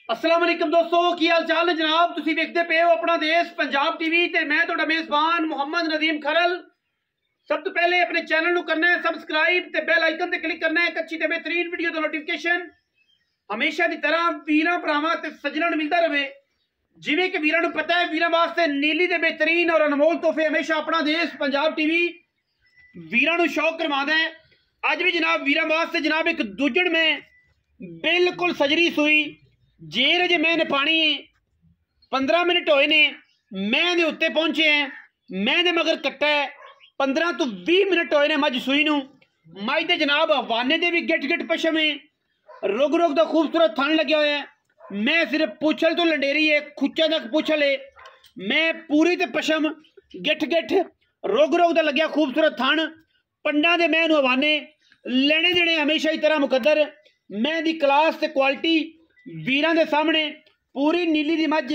अस्सलाम वालेकुम दोस्तों, की हाल चाल है जनाब। तुसी देखते पे हो अपना देश पंजाब टीवी ते मैं तुहाडा मेजबान मुहम्मद नदीम खरल। सब तो पहले अपने चैनल नू करना है सबसक्राइब ते बेल आइकन ते क्लिक करना है एक अच्छी ते बेहतरीन वीडियो दा नोटिफिकेशन हमेशा की तरह वीरां भरावां ते सज्जनां नू मिलता रहे। जिवें कि वीरां नू पता है वीरां वास्ते नीली ते बेहतरीन और अनमोल तोहफे हमेशा अपना देश पंजाब टीवी वीरां नू शौक करवांदा है। अज भी जनाब वीरां वास्ते जनाब एक दुजड़ में बिल्कुल सजरी सुई जेर अजे मैंने पानी 15 मिनट होए ने मैं दे उत्ते पहुंचे हैं। मैं दे मगर कट्टा है 15 तो 20 मिनट होए ने मझ सुई नू। मझ दे जनाब हवाने दे भी गिट गिट पशम है, रुग रुग दा खूबसूरत थन लगे हुए है। मैं सिर्फ पूछल तो लंडेरी है, खुच्चा तक पूछल है। मैं पूरी ते पशम गिट गिट रुग रुग दा लग्या खूबसूरत थन पंडा दे मैं हवाने लेने देने हमेशा ही तरह मुकद्दर। मैं दी क्लास ते क्वालिटी वीरां दे सामने पूरी नीली दी मझ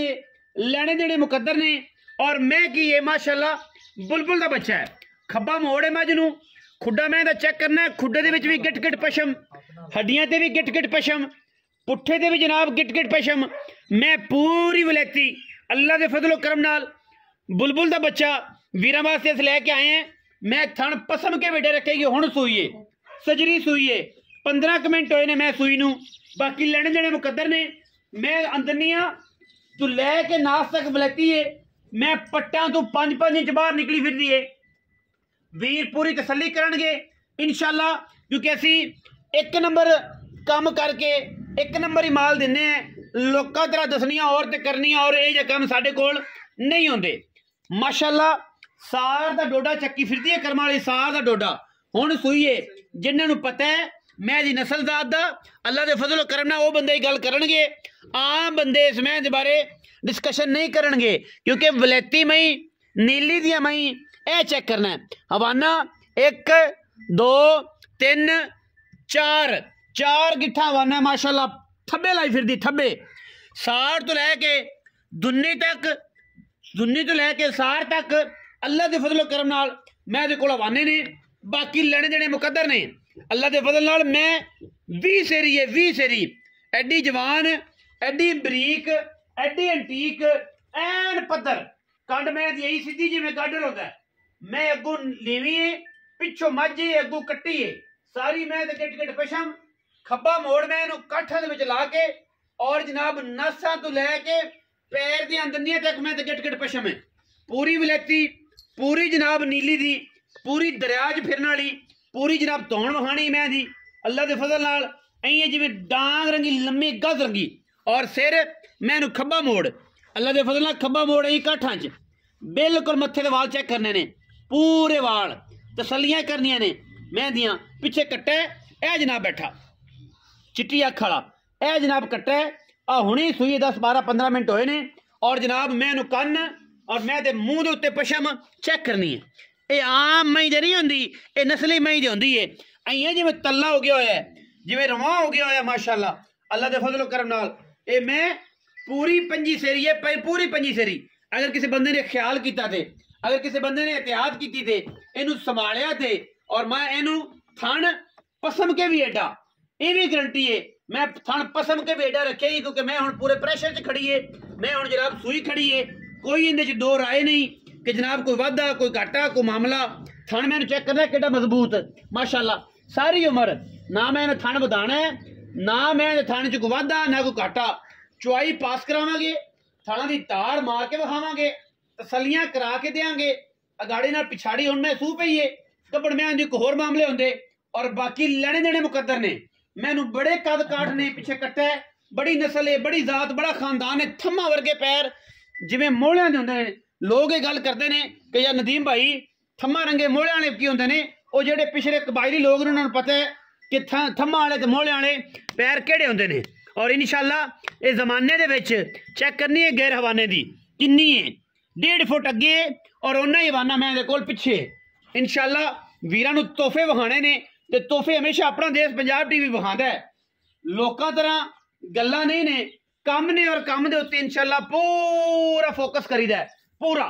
लेने देने मुकद्दर ने। और मैं की है माशाल्लाह बुलबुल दा बच्चा है। खब्बा मोड़ है मझ नू, खुड्डा मैं दा चेक करना है। खुड्डे दे विच भी गिट गिट पशम, हड्डियां ते भी गिट गिट पशम, पुट्ठे ते भी जनाब गिट गिट पशम। मैं पूरी वलैती अल्लाह दे फजलो करम नाल बुलबुल दा बच्चा वीरां वास्ते अस लैके आए हैं। मैं थन पसम के वेडे रखेगी हुण सुईए सजरी सुईए 15 मिनट होए ने मैं सुई नू, बाकी लेने देने मुकद्दर ने। मैं अंदर नहीं हाँ तू लैके नास तक बलैती है। मैं पट्टा तो 5-5 इंच बाहर निकली फिरदी है। वीर पूरी तसल्ली करनगे इंशाल्लाह, क्योंकि असी एक नंबर काम करके एक नंबर ही माल दिने हैं। लोकां तरह दसनियां और ते करनियां और ये काम साडे कोल नहीं होंदे। माशाल्लाह सार दा डोडा चक्की फिरदी है, कर्मा वाली सार दा डोडा हुण सुईए। जिन्हां नूं पता है मैं दी नस्ल दा दा अल्लाह दे फजलो करम नाल वो बंदे ही गल करनगे। आम बंदे इस मैं दे बारे डिस्कशन नहीं करनगे, क्योंकि वलैती मई नीली दियां मई ए चेक करना है। हवाना 1 2 3 4 4 गिट्ठा हवाना माशाल्लाह थब्बे लाई फिरदी। थब्बे सार तो लैके दुन्नी तक, दुन्नी तो लैके सार तक अल्लाह दे फजलो करम नाल मैं दे कोल हवाने ने। बाकी लेने देने मुकद्दर ने अल्लाह दे फजल नाल। मैं 20 सेरी है, 20 सेरी एडी जवान एडी बरीक एडी एंटीक एन पत्थर कंड मैं यही सीधी जिमें गाडर होता है। मैं अगू लीवी है, पिछों मझ है, अगू कट्टी है सारी। मैं गिट गिट पशम खब्बा मोड़ मैं इनू काठा दे विच ला के और जनाब नसा तो लैके पैर दी अंदनियां तक मैं गिट गिट पशम है। पूरी वलैती पूरी जनाब नीली दी पूरी दरिया च फिरन वाली पूरी जनाब धौन वखानी मैं दी अल्लाह दे फजल नाल। अं जिमें डांग रंगी लम्मी गज रंगी और सिर मैं खब्बा मोड़ अल्लाह दे फजल नाल खब्बा मोड़ अं काठा च बिल्कुल मत्थे दे वाल चेक करने ने, पूरे वाल तसलियां करनियां ने मैं दियां। पिछे कट्टा है जनाब बैठा चिट्टी अख वाला ए जनाब कट्टा है। आ हुणी सुई 10-12-15 मिनट होए ने और जनाब मैं कन्न और मैं ते मूँह दे उत्ते पशम चेक करनी है। ये आम मई दे नहीं होंदी, ये नस्ली मई दी होंदी है। अं जिमें तल्ला हो गया होया जिमें रवा हो गया होया माशाल्लाह अल्लाह दे फजलो करम नाल। ये मैं पूरी 5 सेरी है, पूरी 5 सेरी। अगर किसी बंदे ने ख्याल किया थे, अगर किसी बंदे ने एहतियात की थे, इनू संभालिया थे और मैं इनू थन पसम के भी एडा, ये भी गारंटी है मैं थन पसम के भी एडा रखे ही, क्योंकि मैं हुण पूरे प्रेशर च खड़ी है। मैं हुण जनाब सुई खड़ी है, कोई इहदे च दो राय नहीं कि जनाब कोई वाधा कोई घाटा कोई मामला। थन मैंने चेक करना कि मजबूत माशाल्लाह सारी उम्र ना मैं थन वधाना है ना मैं थन च कोई वाधा ना कोई घाटा। चुआई पास करावांगे, थना की तार मार के विखावांगे, तसलियां करा के देंगे। अगाड़ी नाल पिछाड़ी हुण मैं सूह पई है कपड़ मैं एक होर मामले होंदे और बाकी लेने देने मुकद्दर ने। मैनू बड़े कद काठ ने पिछे कट्टा है, बड़ी नस्ल है, बड़ी जात, बड़ा खानदान है। थम्मा वर्गे पैर जिवें मोहलियां दे हुंदे ने। लोग ये गल करते हैं कि यार नदीम भाई थम्मा रंगे मोहलियां वाले की होंदे ने। वो जेडे पिछले कबायली लोग ने उन्होंने पता है कि थम्मा वाले ते मोहलियां वाले पैर केड़े होंदे ने। और इंशाल्लाह इस जमाने दे विच चेक करनी है गैर हवाने दी किन्नी है, 1.5 फुट अगे और उन्ना ही हवाना मैं दे कोल पिछे। इंशाल्लाह वीरां नूं तोहफे विखाने ने ते तोहफे हमेशा अपना देश पंजाब टीवी विखांदा है। लोकां तरह गल्लां नहीं ने, काम ने और काम दे उत्ते इंशाल्लाह पूरा फोकस करीदा है। पूरा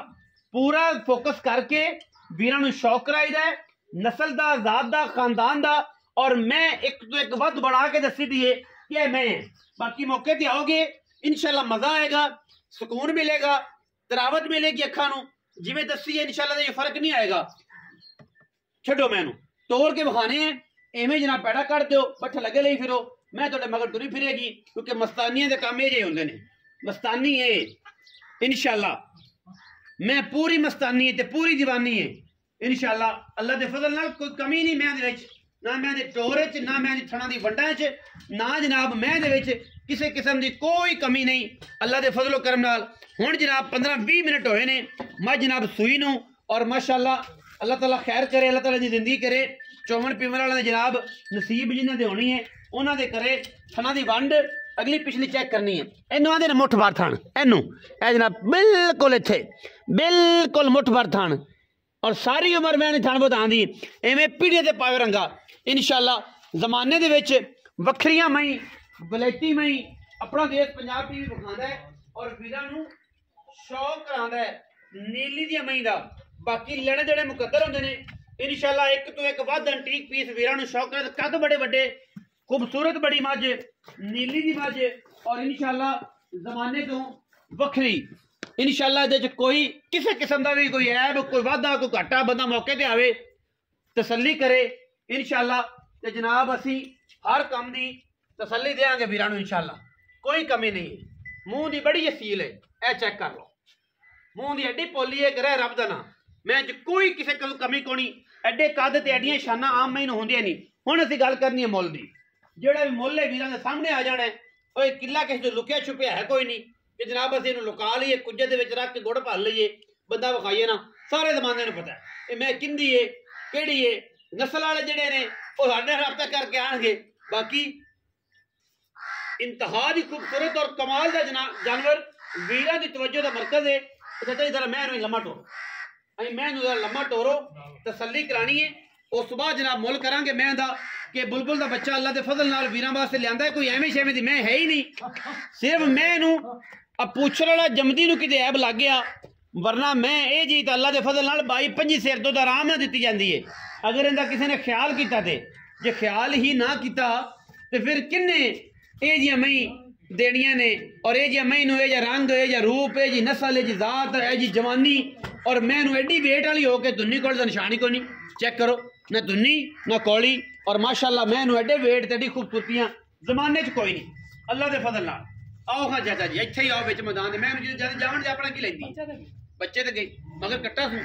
पूरा फोकस करके वीरां नूं शौक कराईदा है नस्ल दा, जात दा, खानदान दा। और मैं एक तो एक वध बढ़ा के दसी दी है कि मैं बाकी मौके ते आओगे इंशाल्लाह मजा आएगा, सुकून मिलेगा, तरावत मिलेगी अखा नू। जिवें दसी है इंशाल्लाह ये फर्क नहीं आएगा। छड्डो मैनू तोड़ के विखाने हैं, एवें जनाब पैड़ा कर दो, बठ लगे ले फिरो, मैं तुहाडे मगर तुरी फिरेगी, क्योंकि मस्तानियां दे काम ये हुंदे ने। मस्तानी है इंशाल्लाह, मैं पूरी मस्तानी है ते पूरी दीवानी है इंशाल्लाह। अल्लाह दे फजल नाल कोई कमी नहीं मैं दे विच, ना मैं दे टोरे च, ना मैं थणा दी वंडां च, ना जनाब मैं दे विच किसी किस्म की कोई कमी नहीं। अल्लाह दे फजलो करम नाल हुण जनाब 15-20 मिनट होए ने मैं जनाब सूई नूं, और माशाअल्लाह अल्लाह ताला खैर करे, अल्लाह ताला दी जिंदगी करे। चौवन पीवन वाले जनाब नसीब जिन्हां दे होनी है उन्हां दे करे। थणा दी वंड अगली पिछली चेक करनी है। इनू आंदे ने मुठ भर थण, इनू ए जनाब बिल्कुल इत्थे बिल्कुल मुठ भर थण, और सारी उम्र मैं नहीं थण बता दी इवें पीढ़ी ते पावे रंगा इंशाल्लाह। जमाने दे विच वखरियां मई बलैती मई अपना देश पंजाब टीवी विखांदा है और वीरां नू शौक करांदा है नीली दी मई दा। बाकी लेने देने मुकद्दर होंदे ने इंशाल्लाह। एक तो एक वध एंटीक पीस वीरां नू शौक है। कद बड़े बड़े खूबसूरत बड़ी मझ नीली दी मझ, और इंशाल्लाह जमाने तो वखरी इंशाल्लाह। दे कोई किसी किस्म का भी कोई ऐब कोई वाधा कोई घाटा बंदा मौके ते आवे तसल्ली करे इंशाल्लाह। ते जनाब असी हर काम की तसल्ली देंगे वीरां नू इंशाल्लाह, कोई कमी नहीं है। मूँह की बड़ी असील है, ए चेक कर लो, मूँह की एडी पोली है करे रब का नाम। मैं कोई किसी को कमी कोनी, एडे कद ते एडियां शाना आम मैनू होंदियां नहीं। हुण असीं गल करनी है मुल दी, जेड़ा भी मुल है वीरां दे सामने आ जाना है। ओए किला किसी तो लुकिया छुपिया है कोई नहीं कि जनाब असीं इहनूं लुका लईए, कुज्जे दे विच रख के गुड़ भर लईए, बंदा विखाईए ना। सारे जमाने नूं पता है मैं किंदी है किहड़ी है। नस्ल वाले जिहड़े ने वो साडे राबता करके आणगे। बाकी इंतहा दी खूबसूरत और कमाल का जानवर वीरां दी तवज्जो दा मरकज है। चाचा जी जरा मैं लम्मा टोरो, मैं लम्मा टोरो तसल्ली करानी है। उस सुबह जनाब मुल करांगे मैं दा कि बुलबुल दा बच्चा अल्लाह दे फजल नाल वीरां वास्ते लियांदा है। कोई एवें शेवें दी मैं है ही नहीं, सिर्फ मैं नू पूछण वाला जमदी नू किते ऐब लग गया, वरना मैं ये जी तो अल्लाह दे फजल नाल 22-25 सिर तो आराम नाल दित्ती जांदी है। अगर इनका किसी ने ख्याल किया ते जे ख्याल ही ना किया तो फिर किन्ने ये जी मई देनियां ने, और ये जी मई नू ये जा रंग ये जा रूप ये जी नस्ल ये जी जात ये जी जवानी, और मैं नू एडी वेट वाली हो के दुन्नी कोल दा निशान ही कोई नहीं। चेक करो ना दुन्नी ना कौली, और माशाअल्लाह मैं नू एडे वेट ते एडी खूबसूरतियां जमाने च कोई नहीं अल्लाह दे फजल नाल। आओ हाँ चाचा जी इत्थे ही आओ बिच मैदान दे। मैं जद जावन दे अपना की लैंदी बच्चे ते गई मगर कट्टा सू।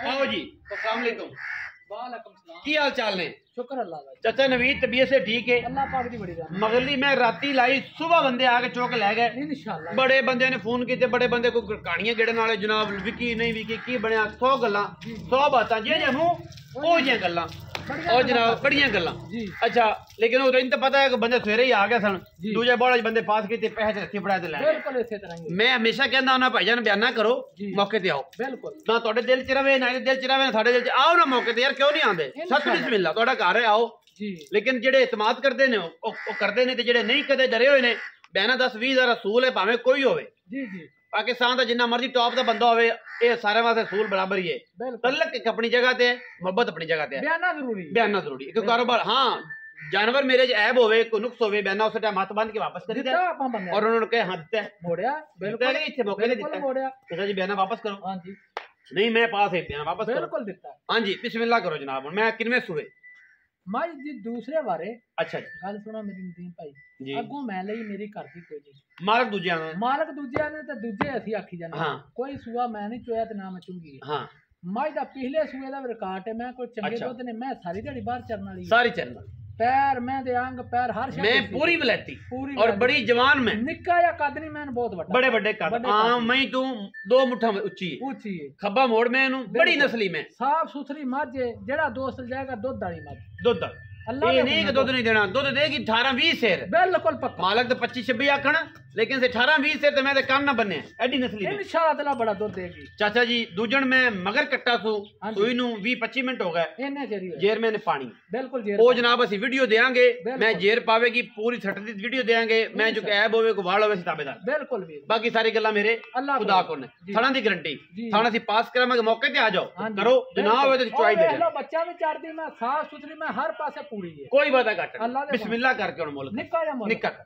आओ जी अस्सलाम वालेकुम, वालेकुम सलाम, की हाल चाल ने? शुक्र अल्लाह का। चाचा नवीद तबीयत से ठीक है? अल्लाह पाक दी बड़ी रहमत। मगरली मैं राती लाई, सुबह बंदे आके चौक लै गए इंशाअल्लाह। बड़े बड़े बंदे ने फोन किए, बड़े बंदे को कहानियां गेड़न वाले जनाब विकी नहीं विकी की बनया 100 गल्लां 100 बातां जे जे मुंह ओ जियां गल्लां और जनाब बड़ियां गल्लां। अच्छा लेकिन वो तो पता है कि बंदे सवेरे ही आ गए सन, दूजे बड़ा बंदे पास किए पैसे रखी फड़ा ते लै गए। बिल्कुल इसी तरह ही मैं हमेशा कहंदा हुंदा भाईजान बयाना करो मौके ते आओ, बिल्कुल ना तुहाडे दिल च रवे ना दिल च रवे ना साडे दिल च आओ ना मौके ते। यार क्यों नहीं आंदे? सत बिस्मिल्लाह तुहाडा घर है आओ जी। लेकिन जेडे इतमाद करते ने वो करते ने, ते जेडे नहीं कदे डरे हुए ने बयाना 10-20 हज़ार रसूल है भावें कोई होवे। जी जी पाकिस्तान का जिन्ना मर्जी टॉप का बंदा होवे ये सारे वास्ते रसूल बराबर ही है। तलक एक अपनी जगह ते है, मोहब्बत अपनी जगह ते है, बयाना जरूरी बयाना जरूरी है। कारोबार हाँ जानवर मेरे च ऐब होवे कोई नुक्स होवे बयाना उस टाइम हाथ बंद के वापस कर दिया और उन्होंने कहा हाथ दिता मोड़या बिल्कुल इत्थे मौके ते दिता मोड़या। अच्छा जी बयाना वापस करो। हां जी नहीं मैं पास है बयाना वापस करो बिल्कुल दिता। हां जी बिस्मिल्लाह करो जनाब। मैं किनवे सुबह माई जी दूसरे बारे अच्छा जी गल सुनो मेरी नदीम भाई जी अगों मैं ਲਈ मेरी घर ਦੀ ਕੋਈ ਨਹੀਂ मालक दूजिया ਮਾਲਕ ਦੂਜਿਆਂ ਨੇ ਤੇ ਦੂਜੇ ਅਸੀਂ ਆਖੀ ਜਾਂਦੇ ਹਾਂ। ਕੋਈ ਸੂਆ ਮੈਂ ਨਹੀਂ ਚੋਇਆ ਤੇ ਨਾ ਮੈਂ ਚੁੰਗੀ हाँ ਮਾਈ ਦਾ ਪਿਛਲੇ ਸੂਏ ਦਾ ਰਿਕਾਰਡ ਹੈ ਮੈਂ ਕੋਈ ਚੰਗੇ ਅੱਛਾ। ਦੁੱਧ ਨੇ ਮੈਂ ਸਾਰੀ ਦਿਹਾੜੀ ਬਾਹਰ ਚਰਨ ਵਾਲੀ सारी चलना ਪੈਰ ਮੈਂ ਦੇ ਅੰਗ ਪੈਰ ਹਰ ਸ਼ੈ मैं पूरी वलैती पूरी और वलैती। बड़ी जवान में ਨਿੱਕਾ ਜਾਂ ਕੱਦ ਨਹੀਂ ਮੈਂ ਬਹੁਤ ਵੱਡਾ बड़े बड़े कद बड़े आम मैं तू 2 मुठा ऊंची है ਉੱਚੀ ਹੈ खब्बा मोड़ में नू बड़ी बिल्कुल। नस्ली में ਸਾਫ ਸੁਥਰੀ ਮੱਝ ਹੈ ਜਿਹੜਾ ਦੋਸਤ ਜਾਏਗਾ ਦੁੱਧ ਵਾਲੀ ਮੱਝ दुध अल्लाह ये ने नहीं कि दुध नहीं देना दुध देगी 18-20 सेर बिल्कुल पक्का मालक तो 25-26 आखण लेकिन से 18-20 सेर तो मैं कान ना बने एडी नस्ली में इंशाअल्लाह बड़ा दुध देगी। चाचा जी दूजन में मगर कट्टा सू हाँ जी। सुई नू 20-25 मिनट हो गए इन्ने चेरी होए। जेर में पानी बिल्कुल जेर ओ जनाब असी वीडियो देंगे बिल्कुल। मैं जेर पावेगी पूरी सट दी वीडियो देंगे मैं जो ऐब होवे को वाल होवे ताबेदार बिल्कुल भी बाकी सारी गल्ला मेरे अल्लाह खुदा को को ने जी। थाना दी गारंटी जी। थाना सी पास करावांगे मौके ते आ हाँ जाओ जी। करो जनाब होवे तो चुआई दे हेलो बच्चा भी चढ़दी मैं साफ सुथरी मैं हर पासे पूरी है कोई बात घट अल्लाह दे बिस्मिल्लाह करके हुन मुल्क निक्का या मोटा निक्का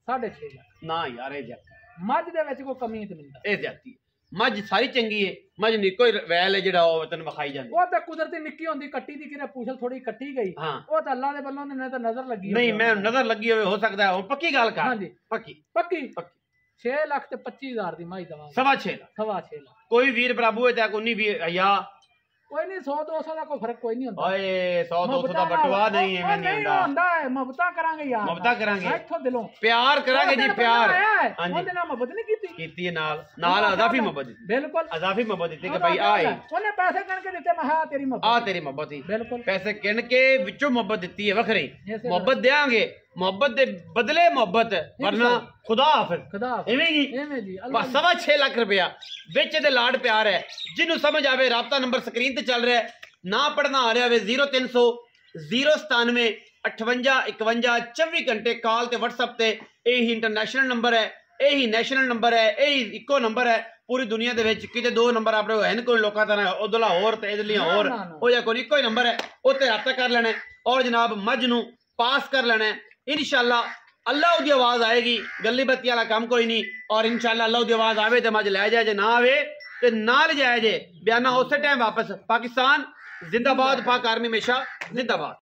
6.5 ਲੱਖ ਨਾ ਯਾਰ ਇਹ ਜ਼ਿਆਦਾ, ਮੱਝ ਦੇ ਵਿੱਚ ਕੋਈ ਕਮੀ ਤੇ ਨਹੀਂ। ਇਹ ਜ਼ਿਆਦਤੀ ਹੈ। ਮੱਝ ਸਾਰੀ ਚੰਗੀ ਹੈ, ਮੱਝ ਨਹੀਂ ਕੋਈ ਵੈਲ ਹੈ ਜਿਹੜਾ ਉਹ ਤੈਨੂੰ ਵਿਖਾਈ ਜਾਂਦੀ। ਉਹ ਤਾਂ ਕੁਦਰਤੀ ਨਿੱਕੀ ਹੁੰਦੀ ਕੱਟੀ ਦੀ ਕਿਨੇ ਪੂਛਲ ਥੋੜੀ ਕੱਟੀ ਗਈ, ਹਾਂ ਉਹ ਤਾਂ ਅੱਲਾ ਦੇ ਵੱਲੋਂ ਨੇ ਤਾਂ ਨਜ਼ਰ ਲੱਗੀ ਨਹੀਂ, ਮੈਂ ਨਜ਼ਰ ਲੱਗੀ ਹੋਵੇ ਹੋ ਸਕਦਾ ਹੁਣ ਪੱਕੀ ਗੱਲ ਕਰ। ਹਾਂਜੀ ਪੱਕੀ ਪੱਕੀ ਪੱਕੀ 6 ਲੱਖ ਤੇ 25,000 ਦੀ ਮਾਈ ਦਵਾਂਗੇ। 6.5 ਲੱਖ 6.5 ਲੱਖ ਕੋਈ ਵੀਰ ਬਰਾਬੂ ਹੈ ਤਾਂ ਕੋਈ ਨਹੀਂ ਵੀ या ਕੋਈ ਨਹੀਂ 100-200 ਦਾ ਕੋਈ ਫਰਕ ਕੋਈ ਨਹੀਂ ਹੁੰਦਾ। ਓਏ 100-200 ਦਾ ਬਟਵਾ ਨਹੀਂ ਹੈ, ਮੈਂ ਨਹੀਂ ਹੁੰਦਾ ਹੈ। ਮੁਹੱਬਤਾਂ ਕਰਾਂਗੇ ਯਾਰ, ਮੁਹੱਬਤਾਂ ਕਰਾਂਗੇ ਇੱਥੋਂ ਦਿਲੋਂ ਪਿਆਰ ਕਰਾਂਗੇ ਜੀ ਪਿਆਰ। ਹਾਂਜੀ ਉਹਦੇ ਨਾਲ ਮੁਹੱਬਤ ਨਹੀਂ ਕੀਤੀ, ਕੀਤੀ ਹੈ ਨਾਲ ਅਜ਼ਾਫੀ ਮੁਹੱਬਤ ਦਿੱਤੀ, ਬਿਲਕੁਲ ਅਜ਼ਾਫੀ ਮੁਹੱਬਤ ਦਿੱਤੀ ਕਿ ਭਾਈ ਆਏ ਉਹਨੇ ਪੈਸੇ ਗਿਣ ਕੇ ਦਿੱਤੇ, ਮੈਂ ਹਾਂ ਤੇਰੀ ਮੁਹੱਬਤ, ਆ ਤੇਰੀ ਮੁਹੱਬਤ ਹੀ ਬਿਲਕੁਲ ਪੈਸੇ ਗਿਣ ਕੇ ਵਿੱਚੋਂ ਮੁਹੱਬਤ ਦਿੱਤੀ ਹੈ ਵੱਖਰੀ। ਮੁਹੱਬਤ ਦੇਾਂਗੇ, ਮੁਹੱਬਤ ਦੇ ਬਦਲੇ ਮੁਹੱਬਤ, ਵਰਨਾ ਖੁਦਾ ਹਾਫਿਜ਼। ਖੁਦਾ ਇਵੇਂ ਜੀ ਐਵੇਂ ਜੀ ਬਸ 6.5 ਲੱਖ ਰੁਪਇਆ ਵਿੱਚ ਇਹਦੇ ਲਾਡ ਪਿਆਰ ਹੈ। ਜਿਹਨੂੰ ਸਮਝ ਆਵੇ ਰਾਬਤਾ ਨੰਬਰ ਸਕਰੀਨ ਤੇ ਚੱਲ ਰਿਹਾ ਹੈ, ਨਾ ਪੜਨਾ ਆ ਰਿਹਾ ਹੋਵੇ 0300 097 58 51 24 ਘੰਟੇ ਕਾਲ ਤੇ WhatsApp ਤੇ। ਇਹੀ ਇੰਟਰਨੈਸ਼ਨਲ ਨੰਬਰ ਹੈ, ਇਹੀ ਨੈਸ਼ਨਲ ਨੰਬਰ ਹੈ, ਇਹੀ ਇੱਕੋ ਨੰਬਰ ਹੈ ਪੂਰੀ ਦੁਨੀਆ ਦੇ ਵਿੱਚ। ਕਿਤੇ ਦੋ ਨੰਬਰ ਆਪਣੇ ਹਨ ਕੋਈ ਲੋਕਾਂ ਦਾ, ਉਧਰ ਲਾਹੌਰ ਤੇ ਇਧਰ ਲਾਹੌਰ, ਉਹ ਜਾਂ ਕੋਈ ਇੱਕੋ ਹੀ ਨੰਬਰ ਹੈ, ਉੱਤੇ ਰਾਬਤਾ ਕਰ ਲੈਣਾ ਔਰ ਜਨਾਬ ਮੱਝ ਨੂੰ ਪਾਸ ਕਰ ਲੈਣਾ। इंशाअल्लाह अल्लाह दी आवाज आएगी, गली बत्ती वाला काम कोई नहीं। और इंशाअल्लाह अल्लाह दी आवाज आवे तो मज लै जाए, ना आवे तो ना ले जाए जे, बयाना उस टाइम वापस। पाकिस्तान जिंदाबाद, पाक आर्मी हमेशा जिंदाबाद।